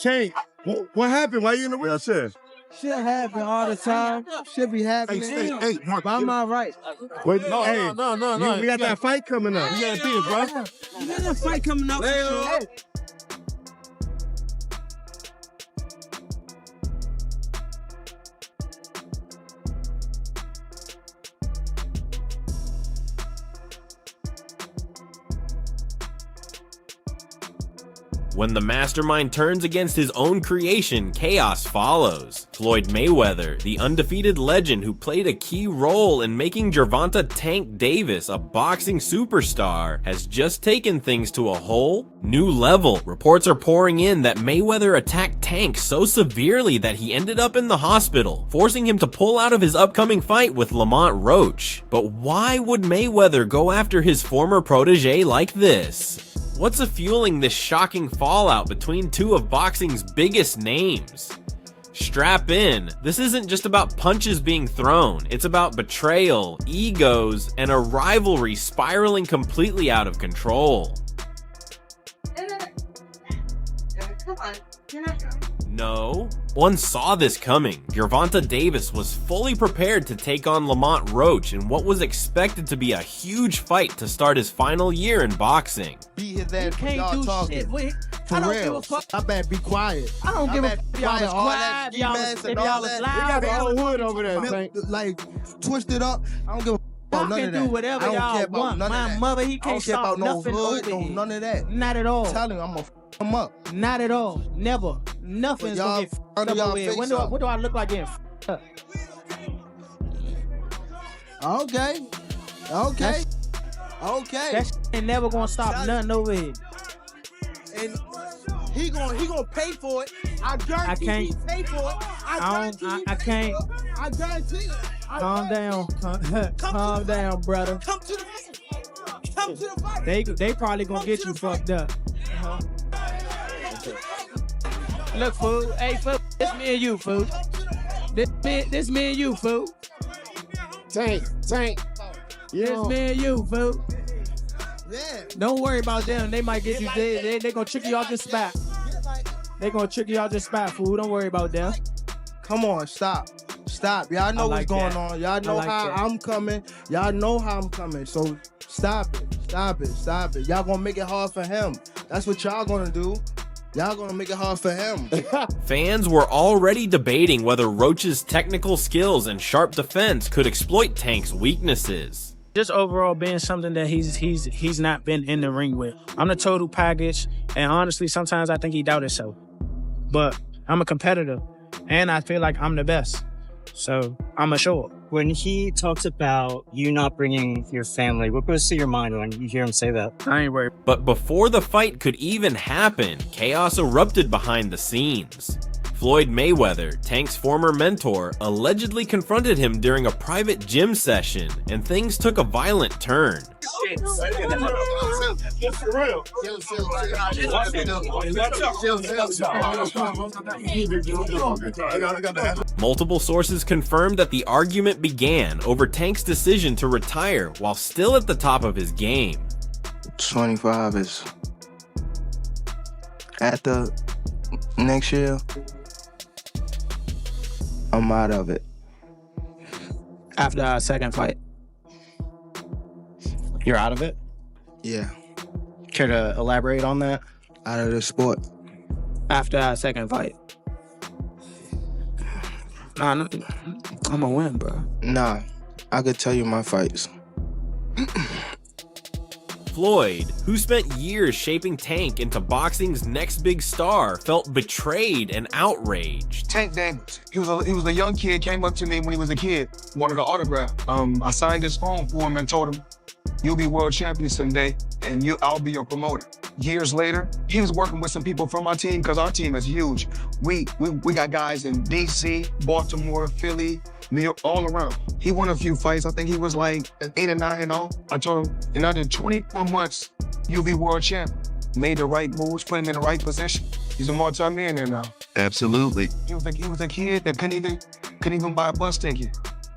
Tank, what happened? Why you in the wheelchair? Shit happen all the time. Shit be happening. Hey, Mark, But I'm all right. wait, No. we got that fight coming up. You gotta think, bro. You got that fight coming up. When the mastermind turns against his own creation, chaos follows. Floyd Mayweather, the undefeated legend who played a key role in making Gervonta Tank Davis a boxing superstar, has just taken things to a whole new level. Reports are pouring in that Mayweather attacked Tank so severely that he ended up in the hospital, forcing him to pull out of his upcoming fight with Lamont Roach. But why would Mayweather go after his former protege like this? What's fueling this shocking fallout between two of boxing's biggest names? Strap in. This isn't just about punches being thrown. It's about betrayal, egos, and a rivalry spiraling completely out of control. Come on, you're not going. No one saw this coming. Gervonta Davis was fully prepared to take on Lamont Roach in what was expected to be a huge fight to start his final year in boxing. Beat his ass for Can't y'all do talking. shit. Wait, For I don't real. give a fuck. I better be quiet. I don't give a fuck. Y'all was all that quiet. Y'all ski was, mask and y'all all was that. loud. We got the whole hood over there, Tank. Like, twisted up. I don't give a fuck Y'all about none can of do that. whatever I don't y'all care about want. none of My that. mother, he I can't don't care stop about no nothing hood, over no here. none of that. Not at all. I'm telling you, I'm gonna f him up. Not at all. Never. Nothing's But y'all gonna get under f***ed y'all over here. face What do I look like getting f***ed up? Okay. Okay. Okay. That shit ain't never gonna stop nothing over here. And he gonna pay for it. I guarantee can't. he pay for it. I can't. I guarantee it. Calm down. Calm down, brother. Come to the fight. Come to the fight. They probably gonna get you fucked up. Look, fool. Hey, fool. This me and you, fool. This me and you, fool. Tank. This me and you, fool. Yeah. Don't worry about them. They might get you. They gonna trick you off the spot. They gonna trick you off the spot, fool. Don't worry about them. Come on, stop. Stop. Y'all know like what's going that. on. Y'all know like how that. I'm coming. Y'all know how I'm coming. So stop it. Stop it. Stop it. Y'all gonna make it hard for him. That's what y'all gonna do. Y'all gonna make it hard for him. Fans were already debating whether Roach's technical skills and sharp defense could exploit Tank's weaknesses. Just overall being something that he's not been in the ring with. I'm the total package, and honestly, sometimes I think he doubted himself. But I'm a competitor, and I feel like I'm the best. So I'm a show up. When he talks about you not bringing your family, what goes through your mind when you hear him say that? I ain't worried. But before the fight could even happen, chaos erupted behind the scenes. Floyd Mayweather, Tank's former mentor, allegedly confronted him during a private gym session, and things took a violent turn. Multiple sources confirmed that the argument began over Tank's decision to retire while still at the top of his game. 25 is at the next year. I'm out of it. After our second fight. You're out of it? Yeah, Care to elaborate on that? out of the sport. After our second fight. Nah, I'm gonna win, bro. Nah, I could tell you my fights. Floyd, who spent years shaping Tank into boxing's next big star, felt betrayed and outraged. Tank Davis. He was a young kid, came up to me when he was a kid, wanted an autograph. I signed his phone for him and told him, "You'll be world champion someday, and I'll be your promoter." Years later, he was working with some people from our team because our team is huge. We got guys in DC, Baltimore, Philly, New York, all around. He won a few fights. I think he was like 8 or 9-0. I told him, in under 24 months, you'll be world champion. Made the right moves, put him in the right position. He's a multi-millionaire now. Absolutely. He was a kid that couldn't even buy a bus ticket.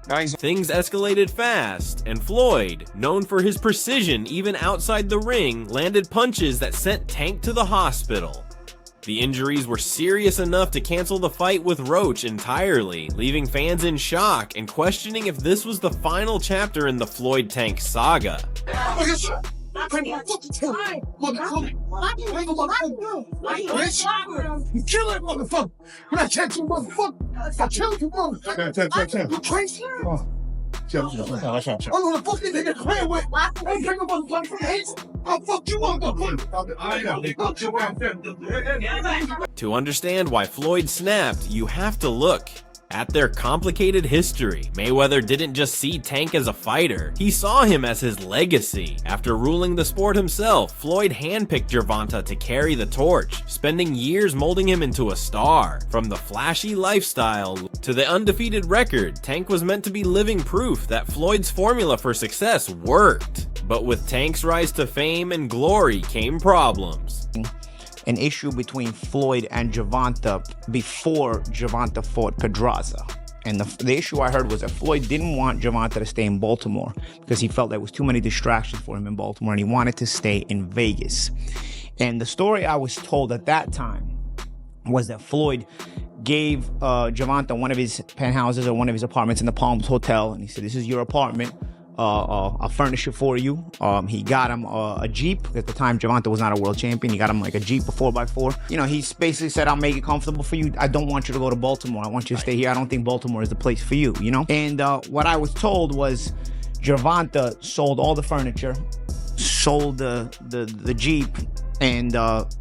Now he's Things escalated fast, and Floyd, known for his precision even outside the ring, landed punches that sent Tank to the hospital. The injuries were serious enough to cancel the fight with Roach entirely, leaving fans in shock and questioning if this was the final chapter in the Floyd Tank saga. You kill that motherfucker. When I catch you, motherfucker, I kill you, motherfucker. You crazy? I'm gonna fuck this nigga playing with. I'm bringing a motherfucker from Haiti. I'll fuck you up, motherfucker. To understand why Floyd snapped, you have to look at their complicated history. Mayweather didn't just see Tank as a fighter, he saw him as his legacy. After ruling the sport himself, Floyd handpicked Gervonta to carry the torch, spending years molding him into a star. From the flashy lifestyle to the undefeated record, Tank was meant to be living proof that Floyd's formula for success worked. But with Tank's rise to fame and glory came problems. An issue between Floyd and Gervonta before Gervonta fought Pedraza. And the issue I heard was that Floyd didn't want Gervonta to stay in Baltimore because he felt there was too many distractions for him in Baltimore and he wanted to stay in Vegas. And the story I was told at that time was that Floyd gave Gervonta one of his penthouses or one of his apartments in the Palms Hotel, and he said, "This is your apartment. I'll furnish it for you." He got him a Jeep. At the time, Gervonta was not a world champion. He got him like a Jeep, a 4x4. You know, he basically said, "I'll make it comfortable for you. I don't want you to go to Baltimore. I want you to stay here. I don't think Baltimore is the place for you," you know? And what I was told was Gervonta sold all the furniture, sold the Jeep, and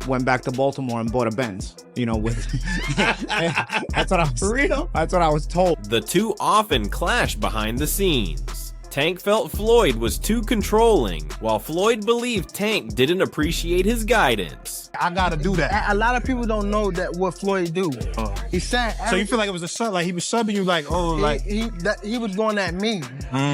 went back to Baltimore and bought a Benz, you know, with that's what I was real. That's what I was told. The two often clashed behind the scenes. Tank felt Floyd was too controlling, while Floyd believed Tank didn't appreciate his guidance. I gotta do that. A lot of people don't know that what Floyd do. He said. So you feel like it was a sub, like he was subbing you, like, oh, like he was going at me.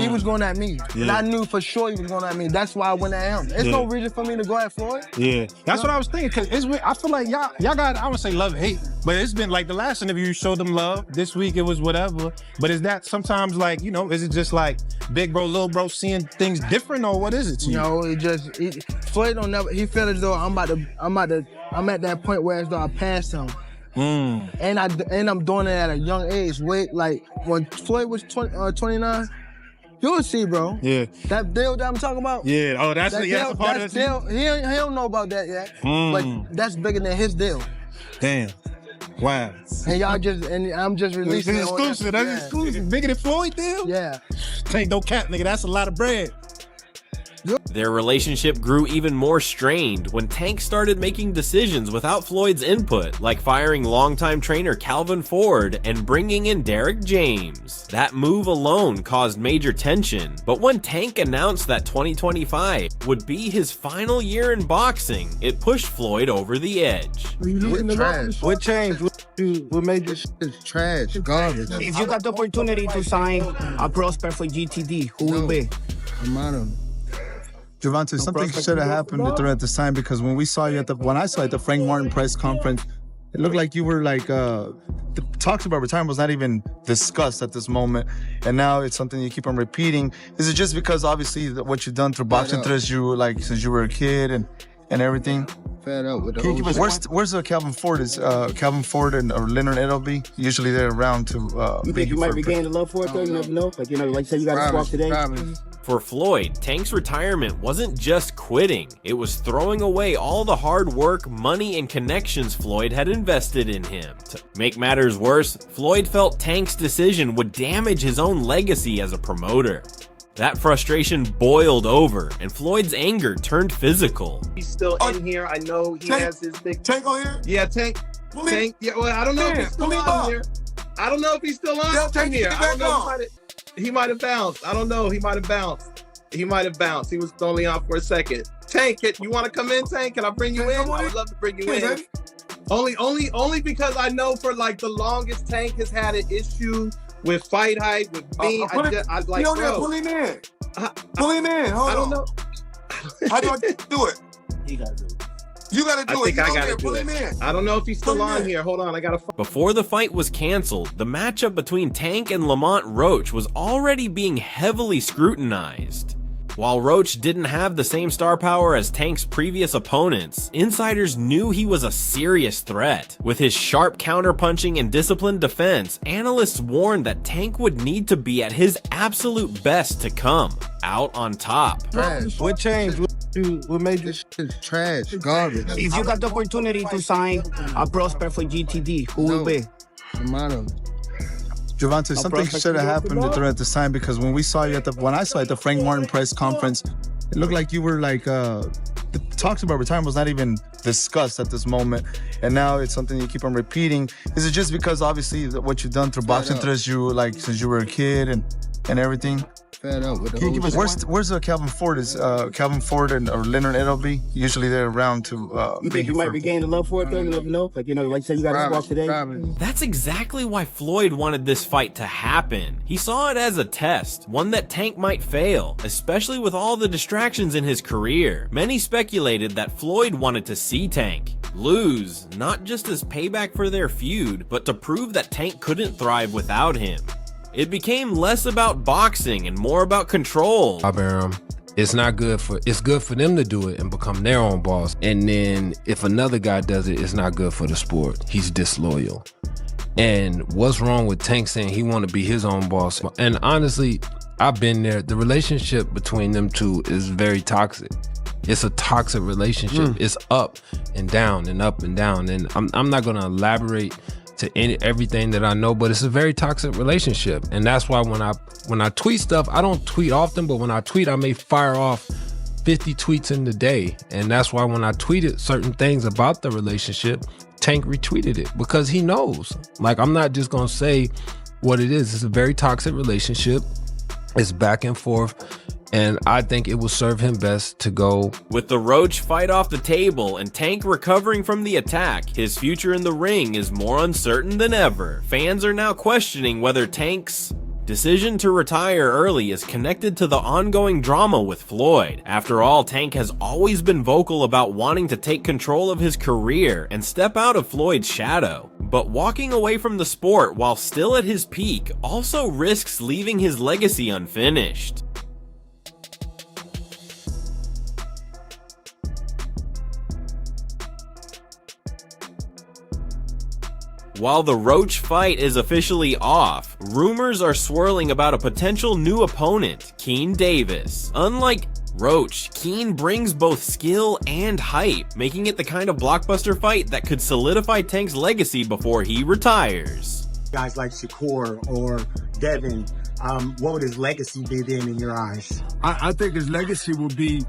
He was going at me, and I knew for sure he was going at me. That's why I went at him. There's no reason for me to go at Floyd. Yeah, that's what I was thinking. Cause I feel like y'all got, I would say love hate, but it's been like the last interview you showed them love. This week it was whatever. But is that sometimes like, you know, is it just like big bro, little bro seeing things different, or what is it to you? No, Floyd don't never. He feel as though I'm at that point where as though I passed him. And I'm doing it at a young age. Wait, like when Floyd was 29, you'll see, bro. Yeah. That deal that I'm talking about. Yeah. Oh, that's that a part of the deal. He don't know about that yet. But that's bigger than his deal. Damn. Wow. And I'm just releasing it. Exclusive. That's exclusive. Bigger than Floyd deal? Yeah. Ain't no cap, nigga. That's a lot of bread. Their relationship grew even more strained when Tank started making decisions without Floyd's input, like firing longtime trainer Calvin Ford and bringing in Derrick James. That move alone caused major tension, but when Tank announced that 2025 would be his final year in boxing, it pushed Floyd over the edge. What changed? What made this shit trash? Garbage. If you got the opportunity to sign a prospect for GTD, who will be? I'm out of him. Gervonta, something should have happened at this time, because when I saw you at the Frank Martin press conference, it looked like you were like the talks about retirement was not even discussed at this moment, and now it's something you keep on repeating. Is it just because obviously what you've done through boxing since you were a kid and everything? Fed up with the Where's Calvin Ford? Is Calvin Ford or Leonard Edelby? Usually they're around to. You think you might be gaining the love for it though? You never know. Like you said, you got to squawk today. For Floyd, Tank's retirement wasn't just quitting, it was throwing away all the hard work, money, and connections Floyd had invested in him. To make matters worse, Floyd felt Tank's decision would damage his own legacy as a promoter. That frustration boiled over, and Floyd's anger turned physical. He's still in here. I know he has his big... Tank on here? Yeah, Tank. Tank. Yeah, well, I don't know if he's still on here. I don't know if he's still on here. I don't know. He might have bounced. I don't know. He might have bounced. He was only on for a second. Tank, you want to come in, Tank? Can I bring you in? I would love to bring you in. Only because I know for like the longest Tank has had an issue with fight hype, with me. I like, bro. Pull him in. Pull him in. Hold on. I don't know. How do I do it? He got to do it. You gotta do it. I gotta do it. I don't know if he's still on here. Hold on, I gotta. Before the fight was canceled, the matchup between Tank and Lamont Roach was already being heavily scrutinized. While Roach didn't have the same star power as Tank's previous opponents, insiders knew he was a serious threat. With his sharp counterpunching and disciplined defense, analysts warned that Tank would need to be at his absolute best to come out on top. Trash. What changed? What made this shit trash? Garbage. If you got the opportunity to sign a prospect for GTD, who will be? Gervonta, something should have happened at the time, because when I saw you at the Frank Martin press conference, it looked like you were like the talks about retirement was not even discussed at this moment, and now it's something you keep on repeating. Is it just because obviously what you've done through boxing since you were a kid and everything? Fed up with the Where's Calvin Ford? Is Calvin Ford or Leonard Edelby? Usually they're around to. You think you might be gaining the love for it though? You never know. Like you said, you got to walk today. That's exactly why Floyd wanted this fight to happen. He saw it as a test, one that Tank might fail, especially with all the distractions in his career. Many speculated that Floyd wanted to see Tank lose, not just as payback for their feud, but to prove that Tank couldn't thrive without him. It became less about boxing and more about control. It's good for them to do it and become their own boss. And then if another guy does it, it's not good for the sport. He's disloyal. And what's wrong with Tank saying he want to be his own boss? And honestly, I've been there. The relationship between them two is very toxic. It's a toxic relationship. It's up and down and up and down. And I'm not gonna elaborate to everything that I know, but it's a very toxic relationship. And that's why when I tweet stuff, I don't tweet often, but when I tweet, I may fire off 50 tweets in the day. And that's why when I tweeted certain things about the relationship, Tank retweeted it, because he knows. Like, I'm not just gonna say what it is. It's a very toxic relationship. It's back and forth. And I think it will serve him best to go. With the Roach fight off the table and Tank recovering from the attack, his future in the ring is more uncertain than ever. Fans are now questioning whether Tank's decision to retire early is connected to the ongoing drama with Floyd. After all, Tank has always been vocal about wanting to take control of his career and step out of Floyd's shadow. But walking away from the sport while still at his peak also risks leaving his legacy unfinished. While the Roach fight is officially off, rumors are swirling about a potential new opponent, Keane Davis. Unlike Roach, Keane brings both skill and hype, making it the kind of blockbuster fight that could solidify Tank's legacy before he retires. Guys like Shakur or Devin, what would his legacy be then in your eyes? I think his legacy will be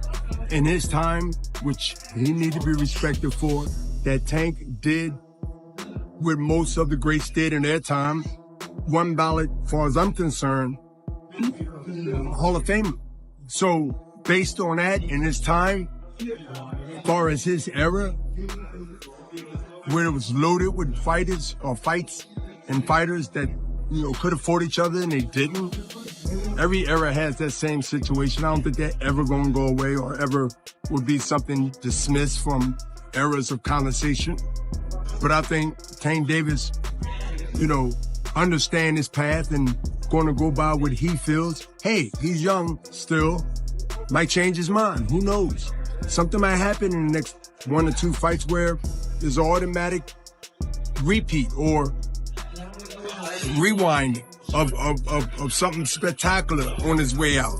in his time, which he needs to be respected for, that Tank did what most of the greats did in their time. One ballot, as far as I'm concerned, Hall of Fame. So based on that, in his time, as far as his era, where it was loaded with fighters or fights and fighters that, could have fought each other and they didn't. Every era has that same situation. I don't think that ever gonna go away or ever would be something dismissed from eras of conversation. But I think Tank Davis, understand his path and gonna go by what he feels. Hey, he's young still, might change his mind, who knows? Something might happen in the next 1 or 2 fights where there's an automatic repeat or rewind of something spectacular on his way out.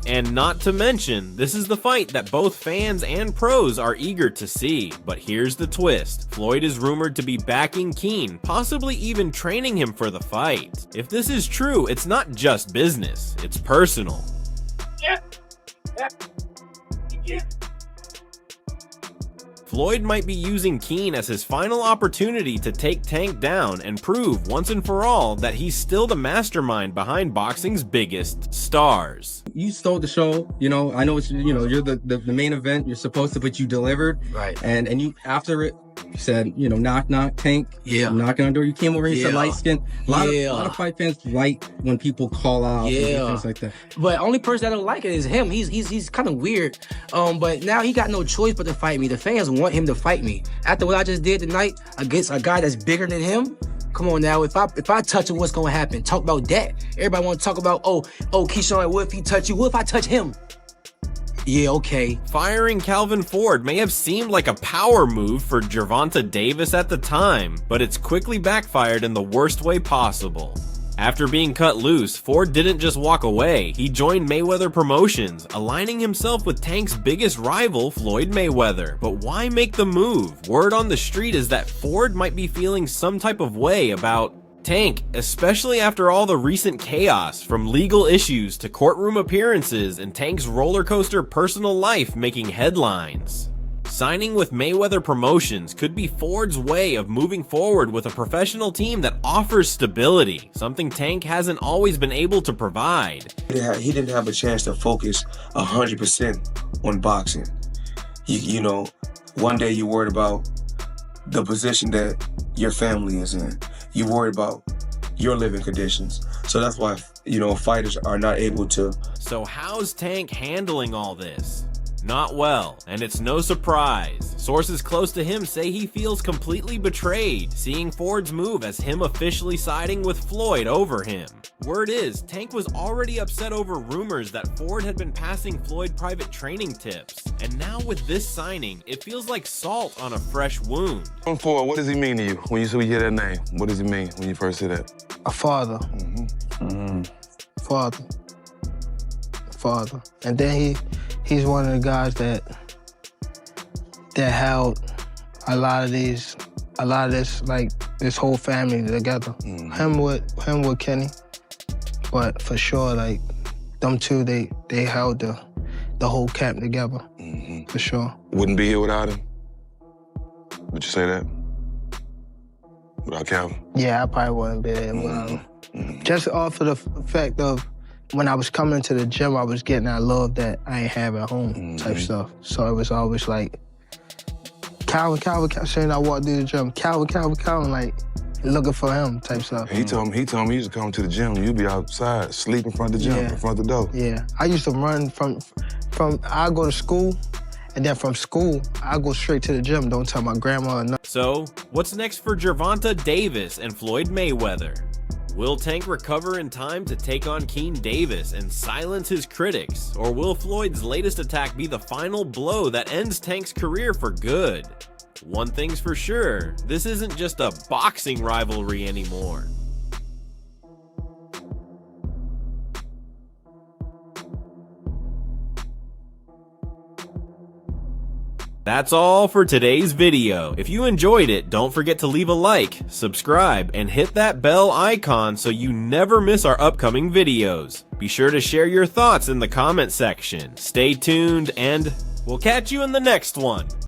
And not to mention, this is the fight that both fans and pros are eager to see. But here's the twist. Floyd is rumored to be backing Keane, possibly even training him for the fight. If this is true, it's not just business, it's personal. Floyd might be using Keane as his final opportunity to take Tank down and prove once and for all that he's still the mastermind behind boxing's biggest stars. You stole the show, I know it's, you're the main event, you're supposed to, but you delivered. Right. And you, after it, you said, knock, knock, Tank. Yeah. I'm knocking on the door. You came over here, you said light skin. A lot of fight fans like when people call out and things like that. But only person that don't like it is him. He's kind of weird. But now he got no choice but to fight me. The fans want him to fight me. After what I just did tonight against a guy that's bigger than him, Come on now, if I touch him, what's gonna happen? Talk about that. Everybody wanna talk about, oh, Keyshawn, what if he touch you? What if I touch him? Yeah, okay. Firing Calvin Ford may have seemed like a power move for Gervonta Davis at the time, but it's quickly backfired in the worst way possible. After being cut loose, Ford didn't just walk away, he joined Mayweather Promotions, aligning himself with Tank's biggest rival, Floyd Mayweather. But why make the move? Word on the street is that Ford might be feeling some type of way about Tank, especially after all the recent chaos, from legal issues to courtroom appearances and Tank's roller coaster personal life making headlines. Signing with Mayweather Promotions could be Ford's way of moving forward with a professional team that offers stability, something Tank hasn't always been able to provide. He didn't have a chance to focus 100% on boxing. You know, one day you're worried about the position that your family is in. You're worried about your living conditions. So that's why, you know, fighters are not able to. So how's Tank handling all this? Not well, and it's no surprise. Sources close to him say he feels completely betrayed, seeing Ford's move as him officially siding with Floyd over him. Word is, Tank was already upset over rumors that Ford had been passing Floyd private training tips. And now with this signing, it feels like salt on a fresh wound. Ford, what does he mean to you when you hear that name? What does he mean when you first hear that? A father. Father. And then he's one of the guys that held a lot of this, like this whole family together. Him with Kenny, but for sure, like them two, they held the whole camp together, for sure. Wouldn't be here without him. Would you say that? Without Calvin? Yeah, I probably wouldn't be there without him. Just off of the fact of when I was coming to the gym, I was getting that love that I ain't have at home type stuff. So it was always like, Calvin, saying I walked through the gym, Calvin, like looking for him type stuff. He told me he used to come to the gym and you'd be outside, sleep in front of the gym, in front of the door. Yeah, I used to run from I go to school, and then from school, I go straight to the gym, don't tell my grandma or nothing. So, what's next for Gervonta Davis and Floyd Mayweather? Will Tank recover in time to take on Keen Davis and silence his critics? Or will Floyd's latest attack be the final blow that ends Tank's career for good? One thing's for sure, this isn't just a boxing rivalry anymore. That's all for today's video. If you enjoyed it, don't forget to leave a like, subscribe, and hit that bell icon so you never miss our upcoming videos. Be sure to share your thoughts in the comment section. Stay tuned, and we'll catch you in the next one.